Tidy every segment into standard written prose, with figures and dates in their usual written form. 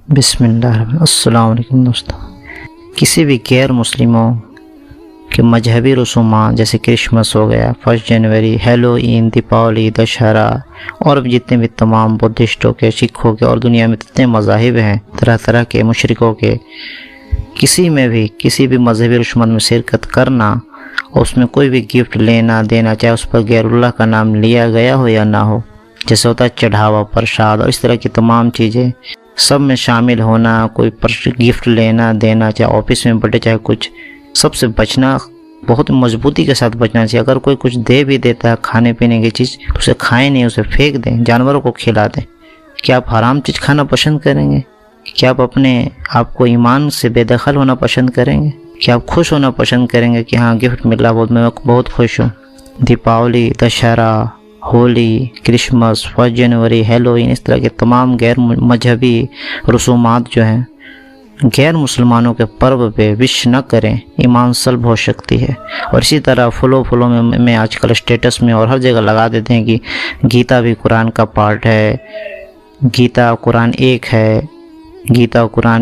بسم اللہ السلام علیکم دوستوں۔ کسی بھی غیر مسلموں کے مذہبی رسومات جیسے کرسمس ہو گیا، 1 جنوری، ہیلوئین، دیپاولی، دشہرا اور جتنے بھی تمام بدھسٹوں کے، سکھوں کے اور دنیا میں جتنے مذاہب ہیں طرح طرح کے مشرکوں کے، کسی بھی مذہبی رسومات میں شرکت کرنا اور اس میں کوئی بھی گفٹ لینا دینا، چاہے اس پر غیر اللہ کا نام لیا گیا ہو یا نہ ہو، جیسے ہوتا ہے چڑھاوا، پرساد اور اس طرح کی تمام چیزیں، سب میں شامل ہونا، کوئی گفٹ لینا دینا، چاہے آفس میں برتھڈے چاہے کچھ، سب سے بچنا، بہت مضبوطی کے ساتھ بچنا چاہیے۔ اگر کوئی کچھ دے بھی دیتا ہے کھانے پینے کی چیز تو اسے کھائیں نہیں، اسے پھینک دیں، جانوروں کو کھلا دیں۔ کیا آپ حرام چیز کھانا پسند کریں گے؟ کیا آپ اپنے آپ کو ایمان سے بے دخل ہونا پسند کریں گے؟ کیا آپ خوش ہونا پسند کریں گے کہ ہاں گفٹ ملا، میں بہت خوش ہوں؟ دیپاولی، دشہرا، ہولی، کرسمس، 1 جنوری، ہیلوئین، اس طرح کے تمام غیر مذہبی رسومات جو ہیں غیر مسلمانوں کے پرو پہ وش نہ کریں، ایمان سلب ہو سکتی ہے۔ اور اسی طرح فلوں میں آج کل اسٹیٹس میں اور ہر جگہ لگا دیتے ہیں کہ گیتا بھی قرآن کا پارٹ ہے، گیتا قرآن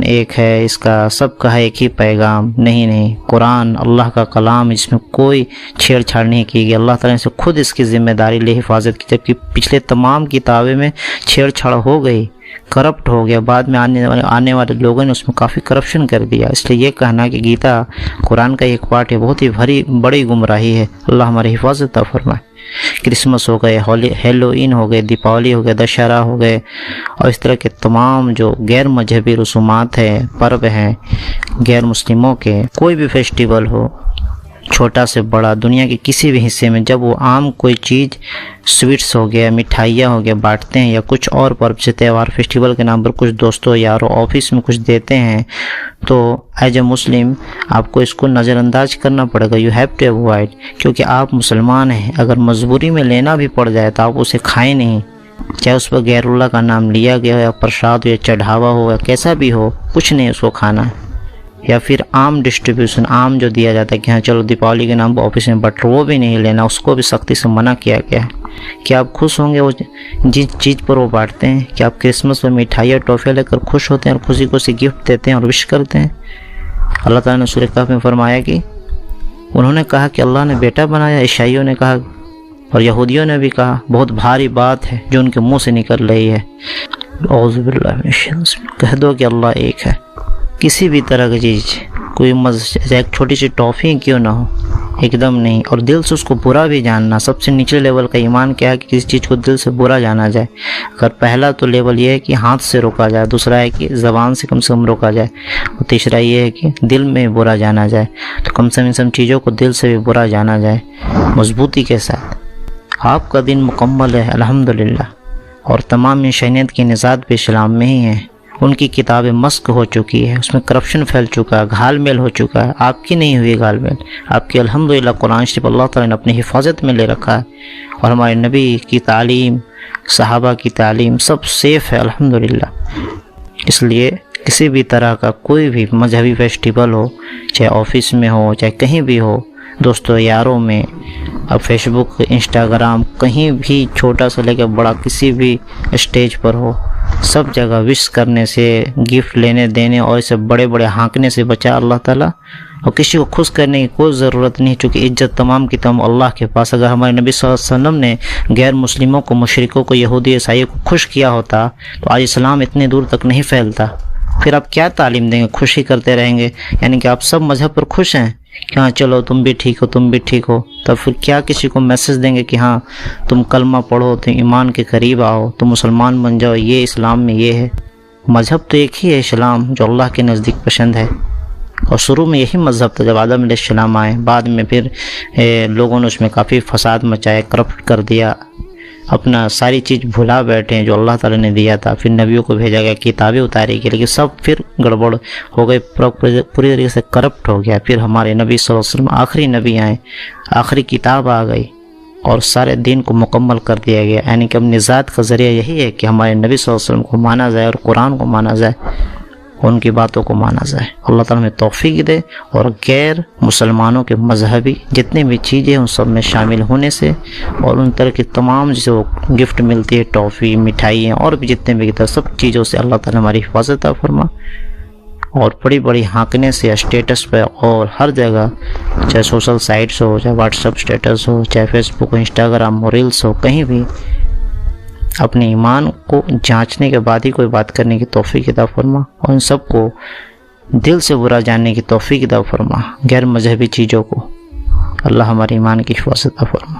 ایک ہے، اس کا سب کا ہے ایک ہی پیغام۔ نہیں، قرآن اللہ کا کلام، اس میں کوئی چھیڑ چھاڑ نہیں کی گئی۔ اللہ تعالیٰ نے خود اس کی ذمہ داری لے حفاظت کی، جبکہ پچھلے تمام کتابیں میں چھیڑ چھاڑ ہو گئی، کرپٹ ہو گیا، بعد میں آنے والے لوگوں نے اس میں کافی کرپشن کر دیا۔ اس لیے یہ کہنا کہ گیتا قرآن کا ایک پارٹ ہے بہت ہی بڑی گمراہی ہے۔ اللہ ہماری حفاظت عطا فرمائے۔ کرسمس ہو گئے، ہیلوئین ہو گئے، دیپاولی ہو گئے، دشہرا ہو گئے اور اس طرح کے تمام جو غیر مذہبی رسومات ہیں، پرو ہیں غیر مسلموں کے، کوئی بھی فیسٹیول ہو، چھوٹا سے بڑا، دنیا کے کسی بھی حصے میں جب وہ عام کوئی چیز، سویٹس ہو گیا، مٹھائیاں ہو گیا بانٹتے ہیں، یا کچھ اور پرو سے تہوار فیسٹیول کے نام پر کچھ دوستوں یاروں آفس میں کچھ دیتے ہیں، تو ایز اے مسلم آپ کو اس کو نظر انداز کرنا پڑے گا۔ یو ہیو ٹو اوائڈ، کیونکہ آپ مسلمان ہیں۔ اگر مجبوری میں لینا بھی پڑ جائے تو آپ اسے کھائیں نہیں، چاہے اس پر غیر اللہ کا نام لیا گیا ہو، یا پرساد ہو، یا چڑھاوا ہو، یا کیسا بھی ہو، کچھ نہیں اس کو کھانا ہے۔ یا پھر عام ڈسٹریبیوشن، عام جو دیا جاتا ہے کہ ہاں چلو دیپاولی کے نام پر آفس میں، بٹ وہ بھی نہیں لینا، اس کو بھی سختی سے منع کیا گیا ہے۔ کیا آپ خوش ہوں گے وہ جس چیز پر وہ بانٹتے ہیں؟ کیا آپ کرسمس پر مٹھائی اور ٹافیاں لے کر خوش ہوتے ہیں اور خوشی خوشی گفٹ دیتے ہیں اور وش کرتے ہیں؟ اللہ تعالیٰ نے سورہ کہف میں فرمایا کہ انہوں نے کہا کہ اللہ نے بیٹا بنایا، عیسائیوں نے کہا اور یہودیوں نے بھی کہا، بہت بھاری بات ہے جو ان کے منہ سے نکل رہی ہے۔ اعوذ باللہ من الشیطان، کہہ دو کہ اللہ ایک ہے۔ کسی بھی طرح کی چیز، کوئی ایک چھوٹی سی ٹافی کیوں نہ ہو، ایک دم نہیں، اور دل سے اس کو برا بھی جاننا۔ سب سے نچلے لیول کا ایمان کیا ہے کہ کسی چیز کو دل سے برا جانا جائے۔ اگر پہلا تو لیول یہ ہے کہ ہاتھ سے روکا جائے، دوسرا ہے کہ زبان سے کم روکا جائے، اور تیسرا یہ ہے کہ دل میں برا جانا جائے۔ تو کم سے کم چیزوں کو دل سے بھی برا جانا جائے مضبوطی کے ساتھ۔ آپ کا دن مکمل ہے الحمدللہ، اور تمام انسانیت کی نجات بھی اسلام میں ہی ہے۔ ان کی کتابیں مسک ہو چکی ہے، اس میں کرپشن پھیل چکا ہے، گھال میل ہو چکا ہے۔ آپ کی نہیں ہوئی گھال میل، آپ کی الحمدللہ قرآن شریف اللہ تعالیٰ نے اپنی حفاظت میں لے رکھا ہے، اور ہمارے نبی کی تعلیم، صحابہ کی تعلیم، سب سیف ہے الحمدللہ۔ اس لیے کسی بھی طرح کا کوئی بھی مذہبی فیسٹیول ہو، چاہے آفس میں ہو چاہے کہیں بھی ہو، دوستوں یاروں میں، اب فیس بک، انسٹاگرام، کہیں بھی چھوٹا سے لے کے بڑا کسی بھی اسٹیج پر ہو، سب جگہ وش کرنے سے، گفٹ لینے دینے اور اسے بڑے بڑے ہانکنے سے بچا اللہ تعالیٰ۔ اور کسی کو خوش کرنے کی کوئی ضرورت نہیں، چونکہ عزت تمام کی تمام اللہ کے پاس۔ اگر ہمارے نبی صلی اللہ علیہ وسلم نے غیر مسلموں کو، مشرکوں کو، یہودی عیسائیوں کو خوش کیا ہوتا تو آج اسلام اتنی دور تک نہیں پھیلتا۔ پھر آپ کیا تعلیم دیں گے؟ خوشی کرتے رہیں گے، یعنی کہ آپ سب مذہب پر خوش ہیں کہ ہاں چلو تم بھی ٹھیک ہو، تم بھی ٹھیک ہو، تب پھر کیا کسی کو میسج دیں گے کہ ہاں تم کلمہ پڑھو، تم ایمان کے قریب آؤ، تم مسلمان بن جاؤ؟ یہ اسلام میں یہ ہے۔ مذہب تو ایک ہی ہے اسلام، جو اللہ کے نزدیک پسند ہے، اور شروع میں یہی مذہب تھا جب آدم علیہ السلام آئے، بعد میں پھر لوگوں نے اس میں کافی فساد مچایا، کرپٹ کر دیا، اپنا ساری چیز بھلا بیٹھے ہیں جو اللہ تعالیٰ نے دیا تھا۔ پھر نبیوں کو بھیجا گیا، کتابیں اتاری گئی، لیکن سب پھر گڑبڑ ہو گئی، پوری طریقے سے کرپٹ ہو گیا۔ پھر ہمارے نبی صلی اللہ علیہ وسلم آخری نبی آئے، آخری کتاب آ گئی اور سارے دین کو مکمل کر دیا گیا۔ یعنی کہ اب نجات کا ذریعہ یہی ہے کہ ہمارے نبی صلی اللہ علیہ وسلم کو مانا جائے اور قرآن کو مانا جائے، ان کی باتوں کو مانا جائے۔ اللہ تعالیٰ ہمیں توفیق دے اور غیر مسلمانوں کے مذہبی جتنی بھی چیزیں ان سب میں شامل ہونے سے، اور ان طرح کی تمام جسے وہ گفٹ ملتی ہے، ٹافی، مٹھائیاں اور بھی جتنے بھی سب چیزوں سے اللہ تعالیٰ ہماری حفاظت عطا فرما، اور بڑی بڑی ہانکنے سے اسٹیٹس پہ اور ہر جگہ، چاہے سوشل سائٹس ہو، چاہے واٹس ایپ اسٹیٹس ہو، چاہے فیس بک، انسٹاگرام، ریلس ہو، کہیں بھی اپنے ایمان کو جانچنے کے بعد ہی کوئی بات کرنے کی توفیق عطا فرما، اور ان سب کو دل سے برا جاننے کی توفیق عطا فرما، غیر مذہبی چیزوں کو۔ اللہ ہمارے ایمان کی حفاظت عطا فرما۔